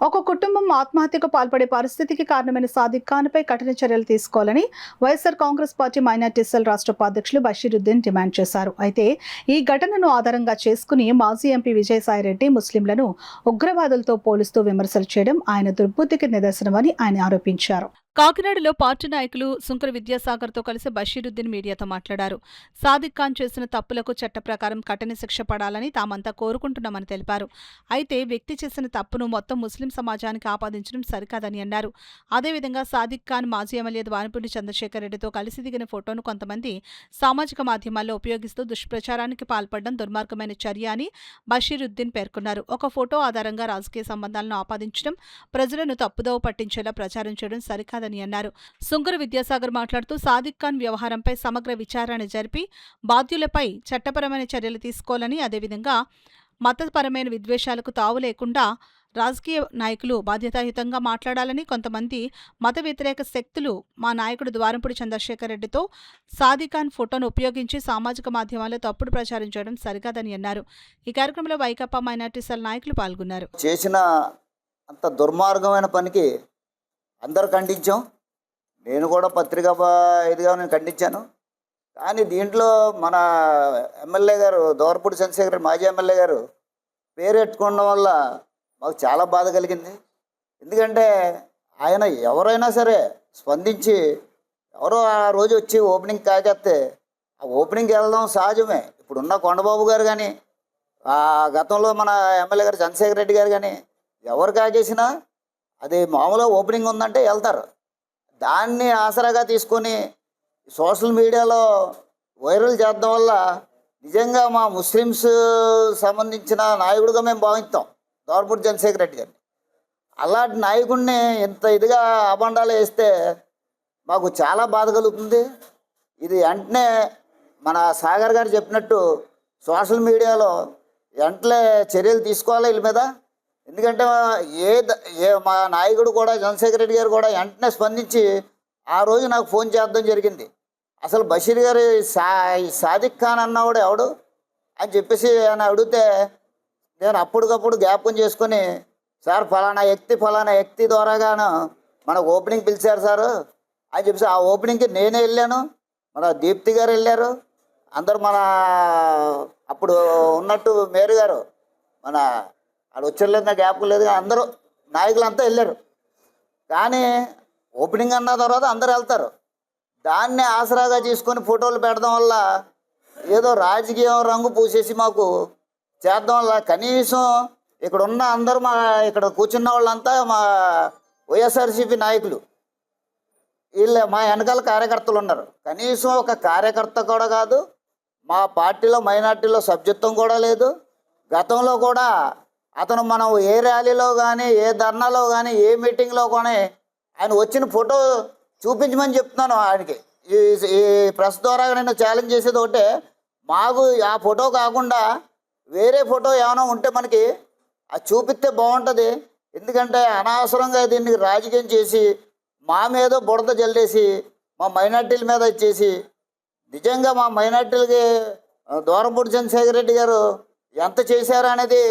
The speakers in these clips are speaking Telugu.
ఒక కుటుంబం ఆత్మహత్యకు పాల్పడే పరిస్థితికి కారణమైన సాదిక్ ఖాన్పై కఠిన చర్యలు తీసుకోవాలని YSR Congress party minority cell రాష్ట్ర ఉపాధ్యక్షులు బషీరుద్దీన్ డిమాండ్ చేశారు. అయితే ఈ ఘటనను ఆధారంగా చేసుకుని మాజీ ఎంపీ విజయసాయిరెడ్డి ముస్లింలను ఉగ్రవాదులతో పోలుస్తూ విమర్శలు చేయడం ఆయన దుర్బుద్ధికి నిదర్శనమని ఆయన ఆరోపించారు. కాకినాడలో పార్టీ నాయకులు సుంకర విద్యాసాగర్తో కలిసి బషీరుద్దీన్ మీడియాతో మాట్లాడారు. సాదిక్ ఖాన్ చేసిన తప్పులకు చట్ట ప్రకారం కఠిన శిక్ష పడాలని తామంతా కోరుకుంటున్నామని తెలిపారు. అయితే వ్యక్తి చేసిన తప్పును మొత్తం ముస్లిం సమాజానికి ఆపాదించడం సరికాదని అన్నారు. అదేవిధంగా సాదిక్ ఖాన్ మాజీ ఎమ్మెల్యే ద్వారంపూడి చంద్రశేఖర్ రెడ్డితో కలిసి దిగిన ఫోటోను కొంతమంది సామాజిక మాధ్యమాల్లో ఉపయోగిస్తూ దుష్ప్రచారానికి పాల్పడడం దుర్మార్గమైన చర్య అని బషీరుద్దీన్ పేర్కొన్నారు. ఒక ఫోటో ఆధారంగా రాజకీయ సంబంధాలను ఆపాదించడం, ప్రజలను తప్పుదోవ పట్టించేలా ప్రచారం చేయడం సరికాదు అన్నారు. సుంకర విద్యాసాగర్ మాట్లాడుతూ సాదిక్ ఖాన్ వ్యవహారంపై సమగ్ర విచారణ జరిపి బాధ్యులపై చట్టపరమైన చర్యలు తీసుకోవాలని, అదేవిధంగా మతపరమైన విద్వేషాలకు తావు లేకుండా రాజకీయ నాయకులు బాధ్యతాయుతంగా మాట్లాడాలని, కొంతమంది మత వ్యతిరేక శక్తులు మా నాయకుడు ద్వారంపూడి చంద్రశేఖర్ రెడ్డితో సాదిక్ ఖాన్ ఫోటోను ఉపయోగించి సామాజిక మాధ్యమాల్లో తప్పుడు ప్రచారం చేయడం సరికాదని అన్నారు. ఈ కార్యక్రమంలో వైకాపా మైనార్టీ సెల్ నాయకులు పాల్గొన్నారు. చేసిన అంత దుర్మార్గమైన పనికి అందరూ ఖండించాం. నేను కూడా పత్రికా ఇదిగా నేను ఖండించాను. కానీ దీంట్లో మన ఎమ్మెల్యే గారు దోరపూడి చంద్రశేఖర్ మాజీ ఎమ్మెల్యే గారు పేరెట్టుకోవడం వల్ల మాకు చాలా బాధ కలిగింది. ఎందుకంటే ఆయన ఎవరైనా సరే స్పందించి ఎవరో ఆ రోజు వచ్చి ఓపెనింగ్ కాకేస్తే ఆ ఓపెనింగ్కి వెళ్దాం సహజమే. ఇప్పుడున్న కొండబాబు గారు కానీ గతంలో మన ఎమ్మెల్యే గారు చంద్రశేఖర్ రెడ్డి గారు కానీ ఎవరు కాకేసినా అది మామూలుగా ఓపెనింగ్ ఉందంటే వెళ్తారు. దాన్ని ఆసరాగా తీసుకొని సోషల్ మీడియాలో వైరల్ చేయడం వల్ల నిజంగా మా ముస్లిమ్స్ సంబంధించిన నాయకుడిగా మేము భావిస్తాం దోరపూడి చంద్రశేఖర్ రెడ్డి గారిని. అలాంటి నాయకుడిని ఇంత ఇదిగా అబండాలు వేస్తే మాకు చాలా బాధ కలుగుతుంది. ఇది వెంటనే మన సాగర్ గారు చెప్పినట్టు సోషల్ మీడియాలో వెంటనే చర్యలు తీసుకోవాలి వీళ్ళ మీద. ఎందుకంటే మా నాయకుడు కూడా చంద్రశేఖర్ రెడ్డి గారు కూడా వెంటనే స్పందించి ఆ రోజు నాకు ఫోన్ చేద్దాం జరిగింది. అసలు బషీర్ గారు సాదిక్ ఖాన్ అన్నవాడు ఎవడు అని చెప్పేసి ఆయన అడిగితే నేను అప్పటికప్పుడు జ్ఞాపకం చేసుకొని సార్ ఫలానా వ్యక్తి ద్వారాగాను మనకు ఓపెనింగ్ పిలిచారు సార్ అని చెప్పేసి ఆ ఓపెనింగ్కి నేనే వెళ్ళాను, మన దీప్తి గారు వెళ్ళారు, అందరు మన అప్పుడు ఉన్నట్టు మేరు గారు మన ఆడు వచ్చలేదు, నాకు జ్ఞాపకం లేదు, అందరూ నాయకులంతా వెళ్ళారు. కానీ ఓపెనింగ్ అన్న తర్వాత అందరూ వెళ్తారు. దాన్ని ఆసరాగా తీసుకొని ఫోటోలు పెడడం వల్ల ఏదో రాజకీయం రంగు పూసేసి మాకు చేద్దాం వల్ల కనీసం ఇక్కడ ఉన్న అందరూ ఇక్కడ కూర్చున్న వాళ్ళంతా మా వైఎస్ఆర్సీపీ నాయకులు, వీళ్ళే మా వెనకాల కార్యకర్తలు ఉన్నారు. కనీసం ఒక కార్యకర్త కూడా కాదు, మా పార్టీలో మైనార్టీలో సభ్యత్వం కూడా లేదు. గతంలో కూడా అతను మనం ఏ ర్యాలీలో కానీ ఏ ధర్నాలో కానీ ఏ మీటింగ్లో కానీ ఆయన వచ్చిన ఫోటో చూపించమని చెప్తున్నాను ఆయనకి. ఈ ప్రెస్ ద్వారా నేను ఛాలెంజ్ చేసేది ఒకటే, మాకు ఆ ఫోటో కాకుండా వేరే ఫోటో ఏమైనా ఉంటే మనకి అది చూపిస్తే బాగుంటుంది. ఎందుకంటే అనవసరంగా దీన్ని రాజకీయం చేసి మా మీద బుడద జల్లేసి మా మైనార్టీల మీద ఇచ్చేసి నిజంగా మా మైనార్టీలకి దోరపూడి చంద్రశేఖర్ రెడ్డి గారు ఎంత చేశారు అనేది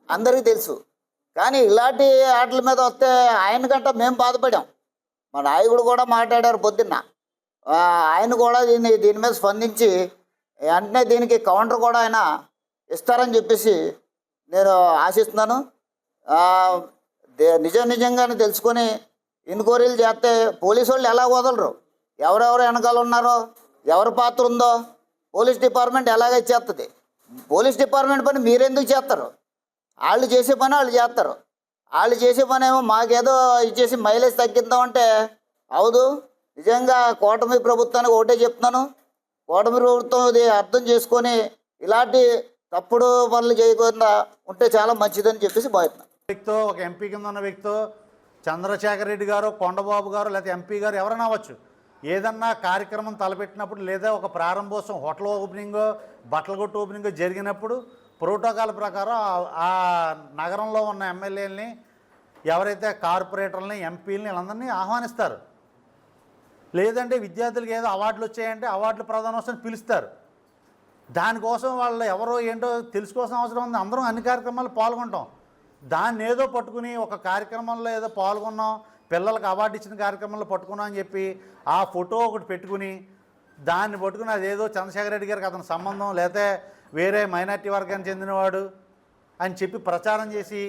అందరికీ తెలుసు. కానీ ఇలాంటి ఆటల మీద వస్తే ఆయనకంటే మేము బాధపడాం. మా నాయకుడు కూడా మాట్లాడారు పొద్దున్న, ఆయన కూడా దీని మీద స్పందించి వెంటనే దీనికి కౌంటర్ కూడా ఆయన ఇస్తారని చెప్పేసి నేను ఆశిస్తున్నాను. నిజంగానే తెలుసుకొని ఎంక్వైరీలు చేస్తే పోలీసు వాళ్ళు ఎలా వదలరు, ఎవరెవరు వెనకాల ఉన్నారో ఎవరి పాత్ర ఉందో పోలీస్ డిపార్ట్మెంట్ ఎలాగ చేస్తుంది. పోలీస్ డిపార్ట్మెంట్ పని మీరెందుకు చేస్తారు? వాళ్ళు చేసే పని వాళ్ళు చేస్తారు. వాళ్ళు చేసే పని ఏమో మాకేదో ఇచ్చేసి మైలేజ్ తగ్గిద్దామంటే అవదు. నిజంగా కూటమి ప్రభుత్వానికి ఒకటే చెప్తున్నాను, కూటమి ప్రభుత్వం ఇది అర్థం చేసుకొని ఇలాంటి తప్పుడు పనులు చేయకుండా ఉంటే చాలా మంచిదని చెప్పేసి భావిస్తున్నాను. వ్యక్తితో ఒక ఎంపీ కింద ఉన్న వ్యక్తితో చంద్రశేఖర్ రెడ్డి గారు, కొండబాబు గారు, లేకపోతే ఎంపీ గారు ఎవరైనా అవ్వచ్చు, ఏదన్నా కార్యక్రమం తలపెట్టినప్పుడు లేదా ఒక ప్రారంభోత్సవం హోటల్ ఓపెనింగో బట్టల కొట్టు ఓపెనింగో జరిగినప్పుడు ప్రోటోకాల్ ప్రకారం ఆ నగరంలో ఉన్న ఎమ్మెల్యేలని ఎవరైతే కార్పొరేటర్లని ఎంపీలని వీళ్ళందరినీ ఆహ్వానిస్తారు. లేదంటే విద్యార్థులకు ఏదో అవార్డులు వచ్చాయంటే అవార్డుల ప్రధానోత్సవం పిలుస్తారు. దానికోసం వాళ్ళు ఎవరో ఏంటో తెలుసుకోవాల్సిన అవసరం ఉంది. అందరం అన్ని కార్యక్రమాలు పాల్గొంటాం. దాన్ని ఏదో పట్టుకుని ఒక కార్యక్రమంలో ఏదో పాల్గొన్నాం, పిల్లలకు అవార్డు ఇచ్చిన కార్యక్రమంలో పట్టుకున్నాం అని చెప్పి ఆ ఫోటో ఒకటి పెట్టుకుని దాన్ని పట్టుకుని అదేదో చంద్రశేఖర్ రెడ్డి గారికి అతని సంబంధం లేకపోతే వేరే మైనార్టీ వర్గానికి చెందినవాడు అని చెప్పి ప్రచారం చేసి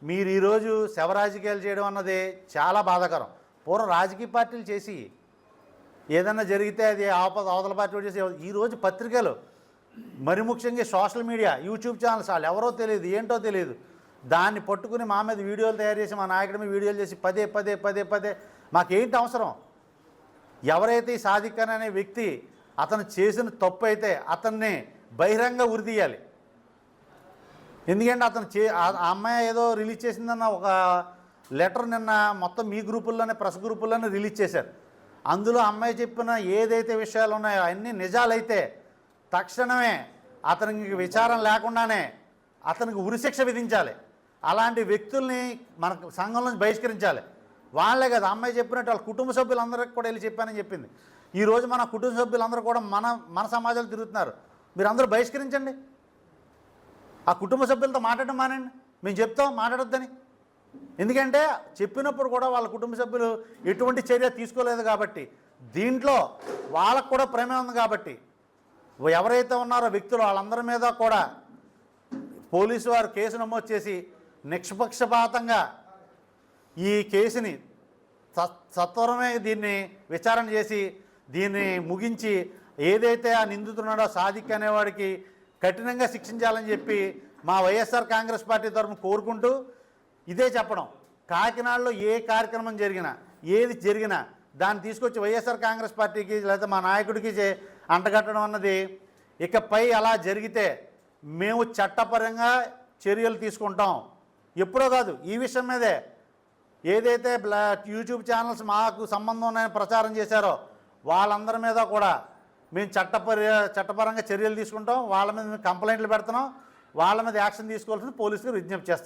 మీరు ఈరోజు శవ రాజకీయాలు చేయడం అన్నది చాలా బాధాకరం. పూర్వం రాజకీయ పార్టీలు చేసి ఏదన్నా జరిగితే అది అవతల పార్టీ చేసి, ఈరోజు పత్రికలు మరి ముఖ్యంగా సోషల్ మీడియా యూట్యూబ్ ఛానల్స్ వాళ్ళు ఎవరో తెలియదు ఏంటో తెలియదు దాన్ని పట్టుకుని మా మీద వీడియోలు తయారు చేసి మా నాయకుడి మీద వీడియోలు చేసి పదే పదే పదే పదే మాకేంటి అవసరం? ఎవరైతే ఈ సాదిక్ ఖాన్ అనే వ్యక్తి అతను చేసిన తప్పు అయితే అతన్ని బహిరంగ ఉరిదీయాలి. ఎందుకంటే అతను ఆ అమ్మాయి ఏదో రిలీజ్ చేసిందన్న ఒక లెటర్ నిన్న మొత్తం మీ గ్రూపుల్లోనే ప్రెస్ గ్రూపుల్లోనే రిలీజ్ చేశారు. అందులో అమ్మాయి చెప్పిన ఏదైతే విషయాలు ఉన్నాయో అన్నీ నిజాలైతే తక్షణమే అతనికి విచారం లేకుండానే అతనికి ఉరిశిక్ష విధించాలి. అలాంటి వ్యక్తుల్ని మన సంఘం నుంచి బహిష్కరించాలి. వాళ్ళే కదా అమ్మాయి చెప్పినట్టు వాళ్ళ కుటుంబ సభ్యులందరికీ కూడా వెళ్ళి చెప్పానని చెప్పింది. ఈరోజు మన కుటుంబ సభ్యులందరూ కూడా మన సమాజాలు తిరుగుతున్నారు. మీరు అందరూ బహిష్కరించండి. ఆ కుటుంబ సభ్యులతో మాట్లాడడం మానండి. మేము చెప్తాం మాట్లాడొద్దని. ఎందుకంటే చెప్పినప్పుడు కూడా వాళ్ళ కుటుంబ సభ్యులు ఎటువంటి చర్య తీసుకోలేదు కాబట్టి దీంట్లో వాళ్ళకు కూడా ప్రమేయం ఉంది కాబట్టి ఎవరైతే ఉన్నారో వ్యక్తులు వాళ్ళందరి మీద కూడా పోలీసు వారు కేసు నమోదు చేసి నిష్పక్షపాతంగా ఈ కేసుని సత్వరమే దీన్ని విచారణ చేసి దీన్ని ముగించి ఏదైతే ఆ నిందితున్నాడో సాదిక్ అనేవాడికి కఠినంగా శిక్షించాలని చెప్పి మా వైఎస్ఆర్ కాంగ్రెస్ పార్టీ తరఫున కోరుకుంటూ ఇదే చెప్పడం, కాకినాడలో ఏ కార్యక్రమం జరిగినా ఏది జరిగినా దాన్ని తీసుకొచ్చి వైఎస్ఆర్ కాంగ్రెస్ పార్టీకి లేదా మా నాయకుడికి అంటగట్టడం అన్నది ఇకపై అలా జరిగితే మేము చట్టపరంగా చర్యలు తీసుకుంటాం. ఎప్పుడో కాదు, ఈ విషయం మీదే ఏదైతే యూట్యూబ్ ఛానల్స్ మాకు సంబంధం ఉన్నాయని ప్రచారం చేశారో వాళ్ళందరి మీద కూడా మేము చట్టపరంగా చర్యలు తీసుకుంటాం. వాళ్ళ మీద మేము కంప్లైంట్లు పెడుతున్నాం. వాళ్ళ మీద యాక్షన్ తీసుకోవాల్సింది పోలీసులు విజ్ఞప్తి చేస్తున్నాం.